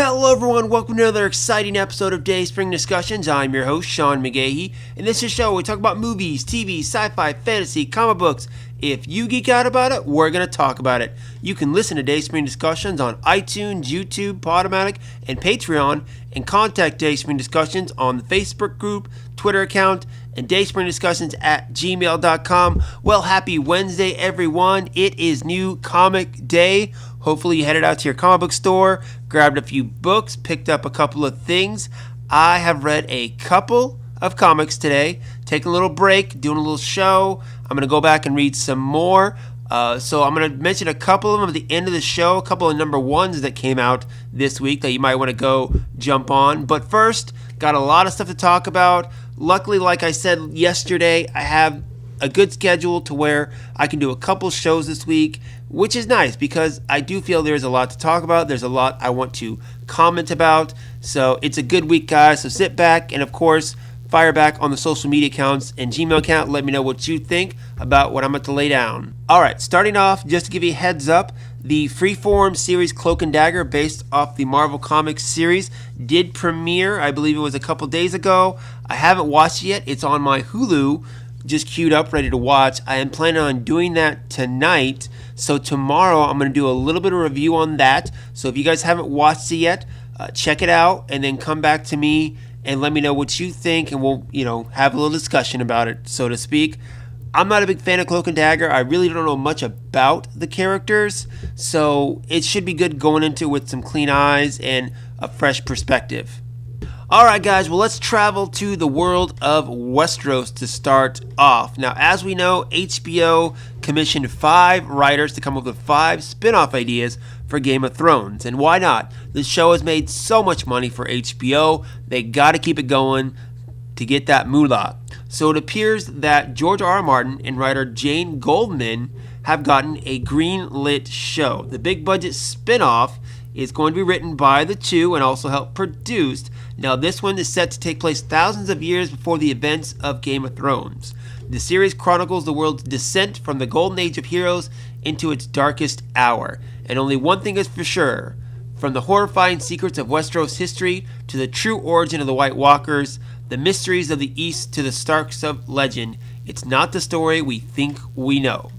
Hello everyone, welcome to another exciting episode of Dayspring Discussions. I'm your host, Sean McGahee, and this is a show where we talk about movies, TV, sci-fi, fantasy, comic books. If you geek out about it, we're going to talk about it. You can listen to Dayspring Discussions on iTunes, YouTube, Podomatic, and Patreon, and contact Dayspring Discussions on the Facebook group, Twitter account, and dayspringdiscussions@gmail.com. Well, happy Wednesday, everyone. It is New Comic Day. Hopefully you headed out to your comic book store, grabbed a few books, picked up a couple of things. I have read a couple of comics today, taking a little break, doing a little show. I'm going to go back and read some more. So I'm going to mention a couple of them at the end of the show, a couple of number ones that came out this week that you might want to go jump on. But first, got a lot of stuff to talk about. Luckily, like I said yesterday, I have a good schedule to where I can do a couple shows this week, which is nice because I do feel there's a lot to talk about. There's a lot I want to comment about. So it's a good week, guys. So sit back and, of course, fire back on the social media accounts and Gmail account. Let me know what you think about what I'm about to lay down. All right, starting off, just to give you a heads up, the Freeform series Cloak and Dagger, based off the Marvel Comics series, did premiere. I believe it was a couple days ago. I haven't watched it yet. It's on my Hulu, just queued up, ready to watch. I am planning on doing that tonight. So tomorrow I'm going to do a little bit of review on that. So if you guys haven't watched it yet, check it out and then come back to me and let me know what you think, and we'll, have a little discussion about it, so to speak. I'm not a big fan of Cloak and Dagger. I really don't know much about the characters, so it should be good going into it with some clean eyes and a fresh perspective. Alright guys, well, let's travel to the world of Westeros to start off. Now, as we know, HBO commissioned 5 writers to come up with 5 spin-off ideas for Game of Thrones. And why not? The show has made so much money for HBO, they gotta keep it going to get that moolah. So it appears that George R.R. Martin and writer Jane Goldman have gotten a greenlit show. The big budget spin-off is going to be written by the two and also helped produced. Now, this one is set to take place thousands of years before the events of Game of Thrones. The series chronicles the world's descent from the golden age of heroes into its darkest hour. And only one thing is for sure: from the horrifying secrets of Westeros history to the true origin of the White Walkers, the mysteries of the East to the Starks of legend, it's not the story we think we know.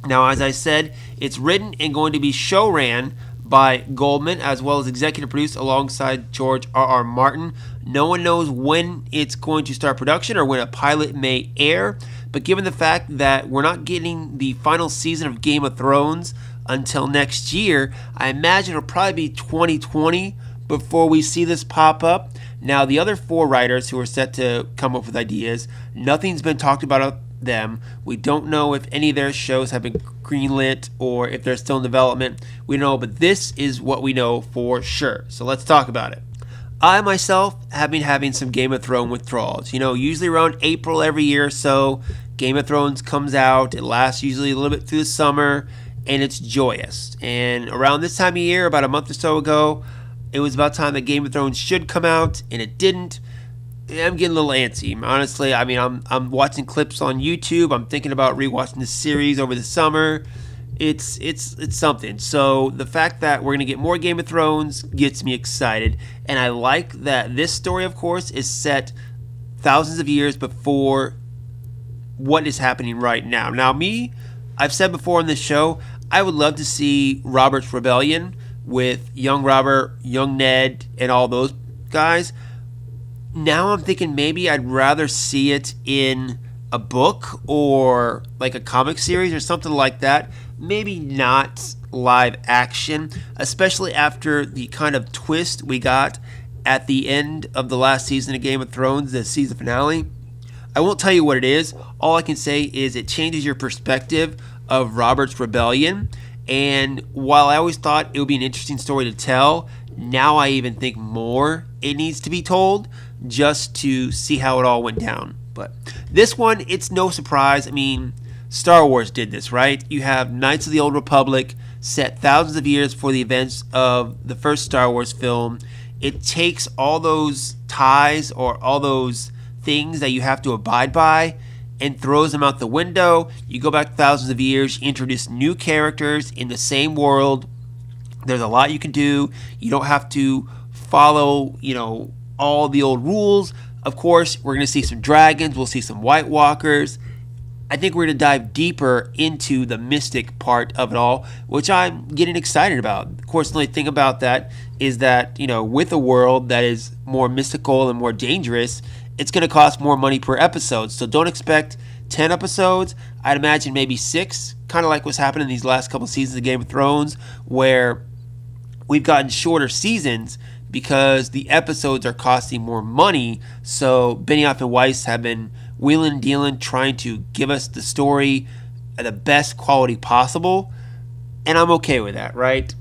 Now, as I said, it's written and going to be show ran by Goldman, as well as executive produced alongside George R.R. Martin. No one knows when it's going to start production or when a pilot may air, but given the fact that we're not getting the final season of Game of Thrones until next year, I imagine it'll probably be 2020 before we see this pop up. Now, the other 4 writers who are set to come up with ideas, nothing's been talked about them. We don't know if any of their shows have been greenlit or if they're still in development. We don't know, but this is what we know for sure. So let's talk about it. I myself have been having some Game of Thrones withdrawals. Usually around April every year or so, Game of Thrones comes out. It lasts usually a little bit through the summer, and it's joyous. And around this time of year, about a month or so ago, it was about time that Game of Thrones should come out, and it didn't. I'm getting a little antsy, honestly. I mean, I'm watching clips on YouTube. I'm thinking about rewatching the series over the summer. It's something. So the fact that we're gonna get more Game of Thrones gets me excited, and I like that this story, of course, is set thousands of years before what is happening right now. Now, I've said before on this show, I would love to see Robert's Rebellion with young Robert, young Ned, and all those guys. Now I'm thinking maybe I'd rather see it in a book or like a comic series or something like that. Maybe not live action, especially after the kind of twist we got at the end of the last season of Game of Thrones, the season finale. I won't tell you what it is. All I can say is it changes your perspective of Robert's Rebellion. And while I always thought it would be an interesting story to tell, now I even think more it needs to be told just to see how it all went down. But this one, it's no surprise. I mean, Star Wars did this, right? You have Knights of the Old Republic set thousands of years before the events of the first Star Wars film. It takes all those ties or all those things that you have to abide by and throws them out the window. You go back thousands of years, introduce new characters in the same world, There's a lot you can do. You don't have to follow, all the old rules. Of course, we're going to see some dragons. We'll see some White Walkers. I think we're going to dive deeper into the mystic part of it all, which I'm getting excited about. Of course, the only thing about that is that, with a world that is more mystical and more dangerous, it's going to cost more money per episode. So don't expect 10 episodes. I'd imagine maybe 6, kind of like what's happened in these last couple seasons of Game of Thrones, where we've gotten shorter seasons because the episodes are costing more money. So Benioff and Weiss have been wheeling and dealing, trying to give us the story at the best quality possible. And I'm okay with that, right?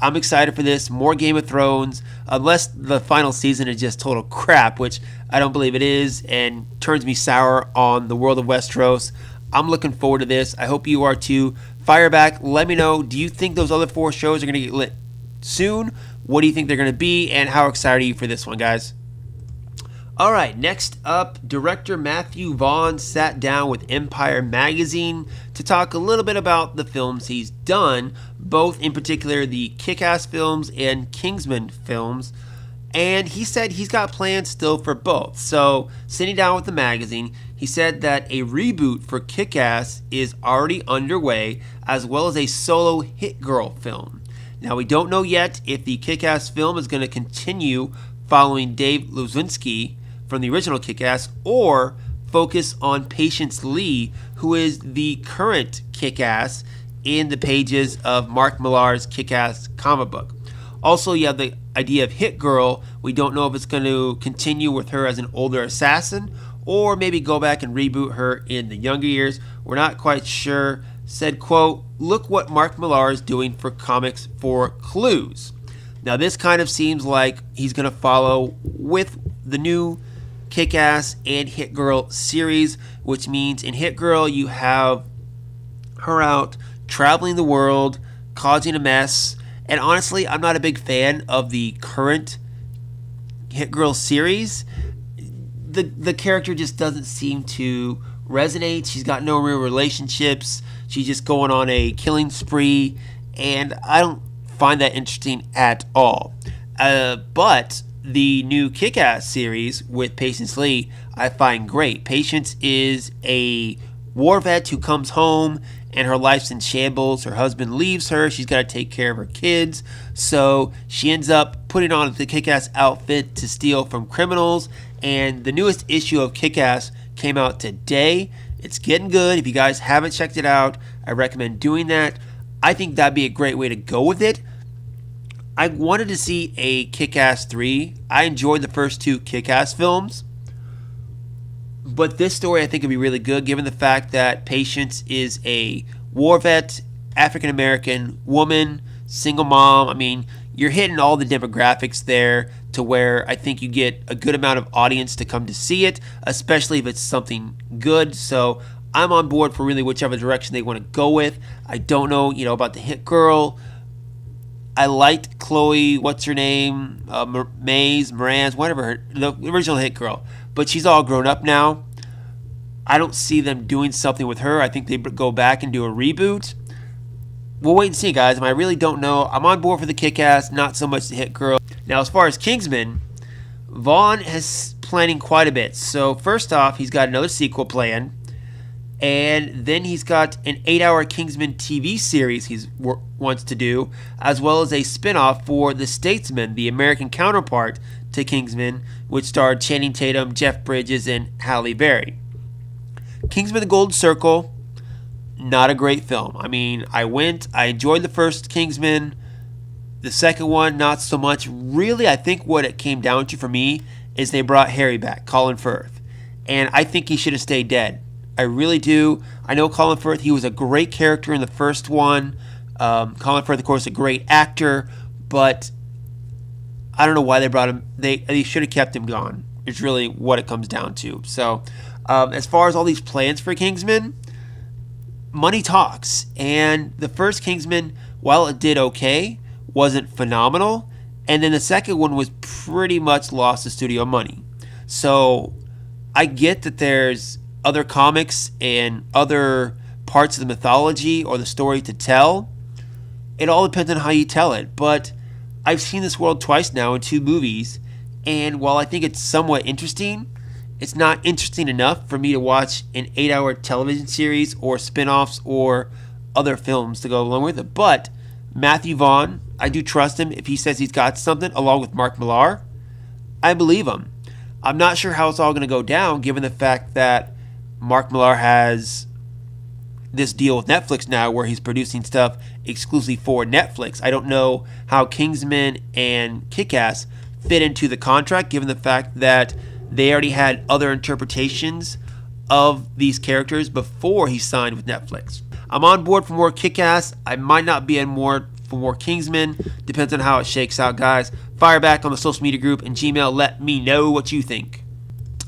I'm excited for this. More Game of Thrones, unless the final season is just total crap, which I don't believe it is, and turns me sour on the world of Westeros. I'm looking forward to this. I hope you are too. Fire back. Let me know. Do you think those other 4 shows are going to get lit soon? What do you think they're going to be? And how excited are you for this one, guys? All right, next up, director Matthew Vaughn sat down with Empire Magazine to talk a little bit about the films he's done, both in particular the Kick-Ass films and Kingsman films. And he said he's got plans still for both. So, sitting down with the magazine, he said that a reboot for Kick-Ass is already underway, as well as a solo Hit Girl film. Now, we don't know yet if the Kick-Ass film is going to continue following Dave Luzinski from the original Kick-Ass, or focus on Patience Lee, who is the current Kick-Ass in the pages of Mark Millar's Kick-Ass comic book. Also, you have the idea of Hit Girl. We don't know if it's going to continue with her as an older assassin, or maybe go back and reboot her in the younger years. We're not quite sure. Said, quote, "Look what Mark Millar is doing for comics for clues." Now, this kind of seems like he's going to follow with the new Kick-Ass and Hit Girl series, which means in Hit Girl you have her out traveling the world, causing a mess. And honestly, I'm not a big fan of the current Hit Girl series. The character just doesn't seem to resonate. She's got no real relationships. She's just going on a killing spree, and I don't find that interesting at all. But the new Kick-Ass series with Patience Lee, I find great. Patience is a war vet who comes home and her life's in shambles. Her husband leaves her. She's got to take care of her kids. So she ends up putting on the Kick-Ass outfit to steal from criminals. And the newest issue of Kick-Ass came out today. It's getting good. If you guys haven't checked it out, I recommend doing that. I think that'd be a great way to go with it. I wanted to see a Kick-Ass 3. I enjoyed the first 2 Kick-Ass films. But this story I think would be really good, given the fact that Patience is a war vet, African-American woman, single mom. I mean, you're hitting all the demographics there to where I think you get a good amount of audience to come to see it, especially if it's something good. So I'm on board for really whichever direction they want to go with. I don't know, about the Hit Girl. I liked Chloe, what's her name, Moranz, whatever, the original Hit Girl. But she's all grown up now. I don't see them doing something with her. I think they go back and do a reboot. We'll wait and see, guys. I really don't know. I'm on board for the Kick-Ass, not so much the Hit Girl. Now, as far as Kingsman, Vaughn is planning quite a bit. So, first off, he's got another sequel planned. And then he's got an 8-hour Kingsman TV series he wants to do, as well as a spinoff for The Statesman, the American counterpart to Kingsman, which starred Channing Tatum, Jeff Bridges, and Halle Berry. Kingsman: The Golden Circle, not a great film. I enjoyed the first Kingsman. The second one, not so much. Really, I think what it came down to for me is they brought Harry back, Colin Firth. And I think he should have stayed dead. I really do. I know Colin Firth, he was a great character in the first one. Colin Firth, of course, a great actor, but I don't know why they brought him. They should have kept him gone. It's really what it comes down to. So, as far as all these plans for Kingsman, money talks. And the first Kingsman, while it did okay, wasn't phenomenal. And then the second one was pretty much lost to studio money. So, I get that there's other comics and other parts of the mythology or the story to tell, It all depends on how you tell it, but I've seen this world twice now in 2 movies, and while I think it's somewhat interesting, it's not interesting enough for me to watch an 8-hour television series or spin-offs or other films to go along with it. But Matthew Vaughn, I do trust him. If he says he's got something, along with Mark Millar, I believe him. I'm not sure how it's all going to go down, given the fact that Mark Millar has this deal with Netflix now where he's producing stuff exclusively for Netflix. I don't know how Kingsman and Kick-Ass fit into the contract, given the fact that they already had other interpretations of these characters before he signed with Netflix. I'm on board for more Kick-Ass. I might not be on board for more Kingsman. Depends on how it shakes out, guys. Fire back on the social media group and Gmail. Let me know what you think.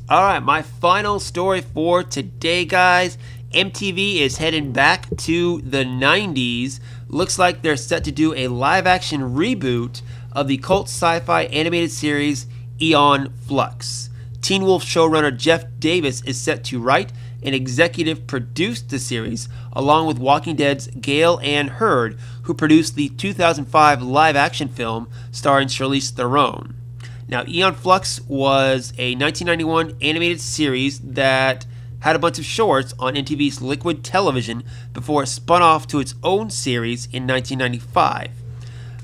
Alright, my final story for today, guys. MTV is heading back to the 90s. Looks like they're set to do a live-action reboot of the cult sci-fi animated series Aeon Flux. Teen Wolf showrunner Jeff Davis is set to write and executive produce the series, along with Walking Dead's Gale Ann Hurd, who produced the 2005 live-action film starring Charlize Theron. Now, Aeon Flux was a 1991 animated series that had a bunch of shorts on MTV's Liquid Television before it spun off to its own series in 1995.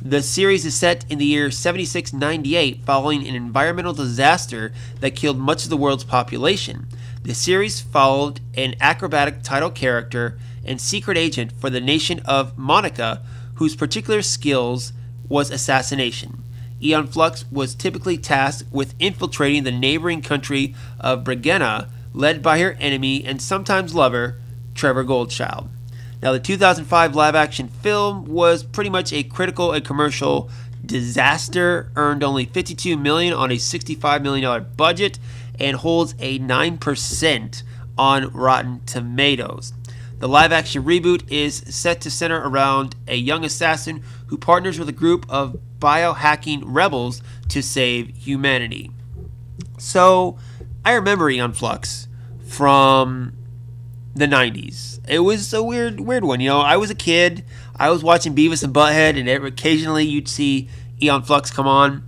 The series is set in the year 7698 following an environmental disaster that killed much of the world's population. The series followed an acrobatic title character and secret agent for the nation of Monica, whose particular skills was assassination. Aeon Flux was typically tasked with infiltrating the neighboring country of Briganna, led by her enemy and sometimes lover, Trevor Goldchild. Now, the 2005 live-action film was pretty much a critical and commercial disaster, earned only $52 million on a $65 million budget, and holds a 9% on Rotten Tomatoes. The live-action reboot is set to center around a young assassin who partners with a group of biohacking rebels to save humanity. So, I remember Aeon Flux from the 90s. It was a weird one. You know, I was a kid. I was watching Beavis and Butthead, and occasionally you'd see Aeon Flux come on.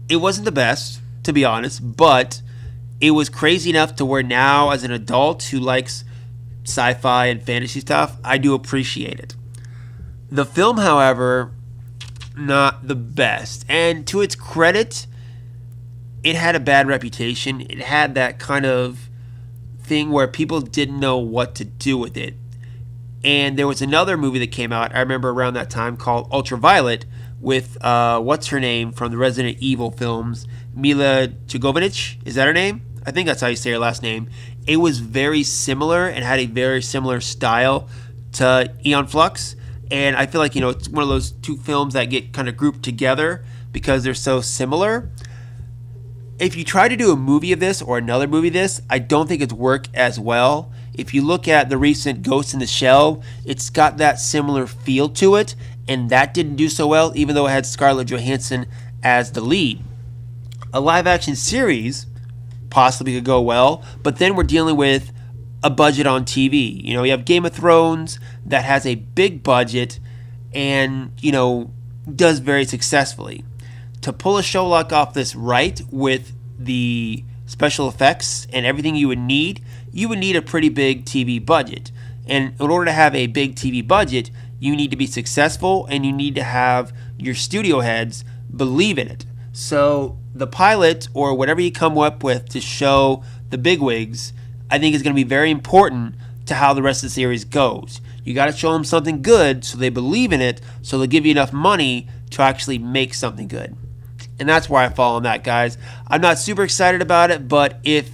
It wasn't the best, to be honest, but it was crazy enough to where now, as an adult who likes sci-fi and fantasy stuff, I do appreciate it. The film, however, not the best. And to its credit, it had a bad reputation. It had that kind of thing where people didn't know what to do with it. And there was another movie that came out, I remember around that time, called Ultraviolet, with what's her name from the Resident Evil films, Mila Jovovich. Is that her name? I think that's how you say her last name. It was very similar and had a very similar style to Aeon Flux. And I feel like, you know, it's one of those two films that get kind of grouped together because they're so similar. If you try to do a movie of this or another movie of this, I don't think it's work as well. If you look at the recent Ghost in the Shell, it's got that similar feel to it, and that didn't do so well, even though it had Scarlett Johansson as the lead. A live-action series possibly could go well, but then we're dealing with a budget on TV. You know, you have Game of Thrones that has a big budget and, you know, does very successfully. To pull a show like off this right with the special effects and everything you would need a pretty big TV budget. And in order to have a big TV budget, you need to be successful and you need to have your studio heads believe in it. So the pilot or whatever you come up with to show the bigwigs, I think is going to be very important to how the rest of the series goes. You got to show them something good so they believe in it, so they'll give you enough money to actually make something good. And that's where I fall on that, guys. I'm not super excited about it, but if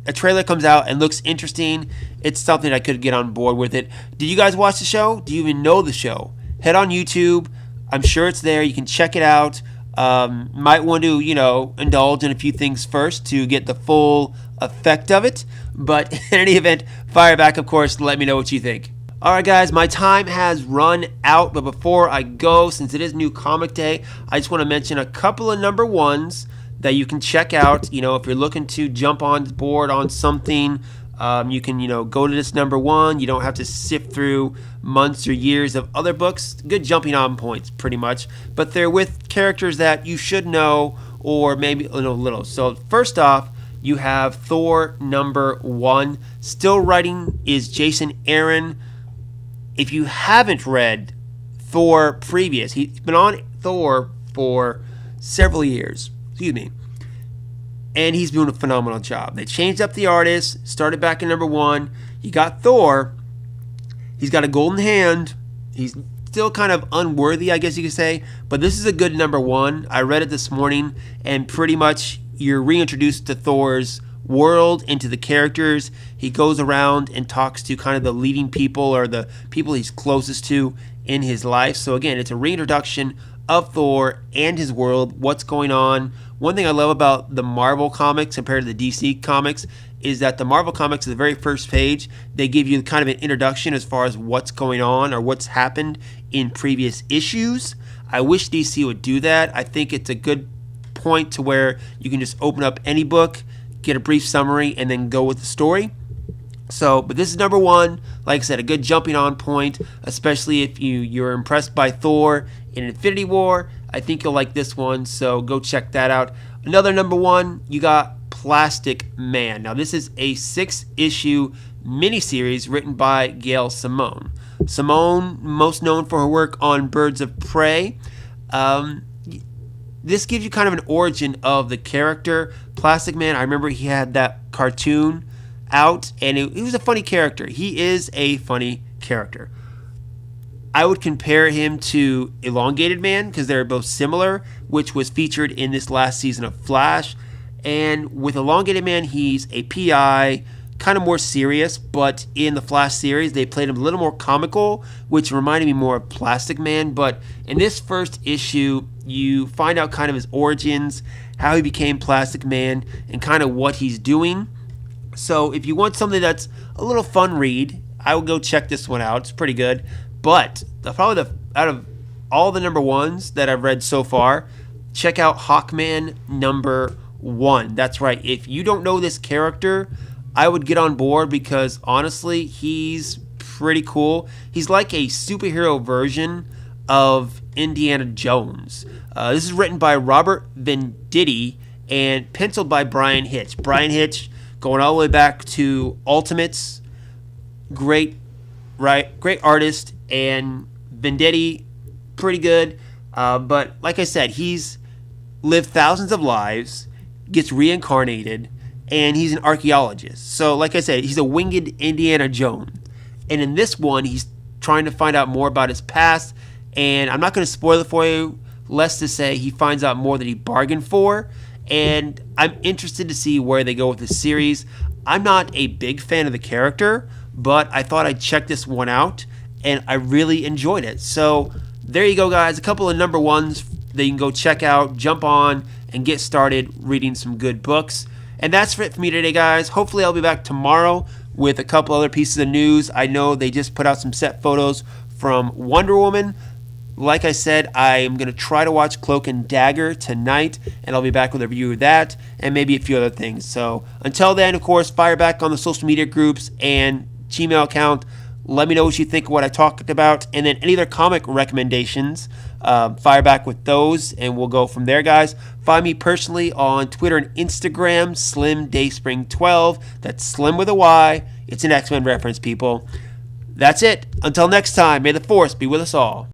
a trailer comes out and looks interesting, it's something I could get on board with it. Did you guys watch the show? Do you even know the show? Head on YouTube. I'm sure it's there. You can check it out. Might want to, you know, indulge in a few things first to get the full effect of it. But in any event, fire back, of course, let me know what you think. Alright guys, my time has run out, but before I go, since it is New Comic Day, I just want to mention a couple of number ones that you can check out. You know, if you're looking to jump on board on something You can, go to this number one. You don't have to sift through months or years of other books. Good jumping on points, pretty much. But they're with characters that you should know or maybe know little. So first off, you have Thor number one. Still writing is Jason Aaron. If you haven't read Thor previous, he's been on Thor for several years. Excuse me. And he's doing a phenomenal job. They changed up the artist, started back in number one. You got Thor. He's got a golden hand. He's still kind of unworthy, I guess you could say. But this is a good number one. I read it this morning, and pretty much you're reintroduced to Thor's world, into the characters. He goes around and talks to kind of the leading people or the people he's closest to in his life. So again, it's a reintroduction of Thor and his world, what's going on. One thing I love about the Marvel comics compared to the DC comics is that the Marvel comics, at the very first page, they give you kind of an introduction as far as what's going on or what's happened in previous issues. I wish DC would do that. I think it's a good point to where you can just open up any book, get a brief summary, and then go with the story. So, but this is number one. Like I said, a good jumping on point, especially if you're impressed by Thor in Infinity War. I think you'll like this one, so go check that out. Another number one, you got Plastic Man. Now, this is a 6-issue miniseries written by Gail Simone. Simone, most known for her work on Birds of Prey. This gives you kind of an origin of the character. Plastic Man, I remember he had that cartoon out, and he was a funny character. He is a funny character. I would compare him to Elongated Man because they're both similar, which was featured in this last season of Flash. And with Elongated Man, he's a PI, kind of more serious, but in the Flash series, they played him a little more comical, which reminded me more of Plastic Man. But in this first issue, you find out kind of his origins, how he became Plastic Man, and kind of what he's doing. So if you want something that's a little fun read, I would go check this one out. It's pretty good. But out of all the number ones that I've read so far, check out Hawkman number one. That's right. If you don't know this character, I would get on board because honestly, he's pretty cool. He's like a superhero version of Indiana Jones. This is written by Robert Venditti and penciled by Brian Hitch. Brian Hitch, going all the way back to Ultimates, great artist, and Venditti, pretty good. But like I said, he's lived thousands of lives, gets reincarnated, and he's an archaeologist. So like I said, he's a winged Indiana Jones. And in this one, he's trying to find out more about his past. And I'm not going to spoil it for you, less to say he finds out more than he bargained for. And I'm interested to see where they go with this series. I'm not a big fan of the character, but I thought I'd check this one out, and I really enjoyed it. So there you go, guys. A couple of number ones that you can go check out, jump on, and get started reading some good books. And that's it for me today, guys. Hopefully I'll be back tomorrow with a couple other pieces of news. I know they just put out some set photos from Wonder Woman. Like I said, I am going to try to watch Cloak and Dagger tonight, and I'll be back with a review of that and maybe a few other things. So until then, of course, fire back on the social media groups and Gmail account. Let me know what you think of what I talked about, and then any other comic recommendations, fire back with those, and we'll go from there, guys. Find me personally on Twitter and Instagram, Slim Dayspring 12. That's Slim with a Y. It's an X-Men reference, people. That's it. Until next time, may the Force be with us all.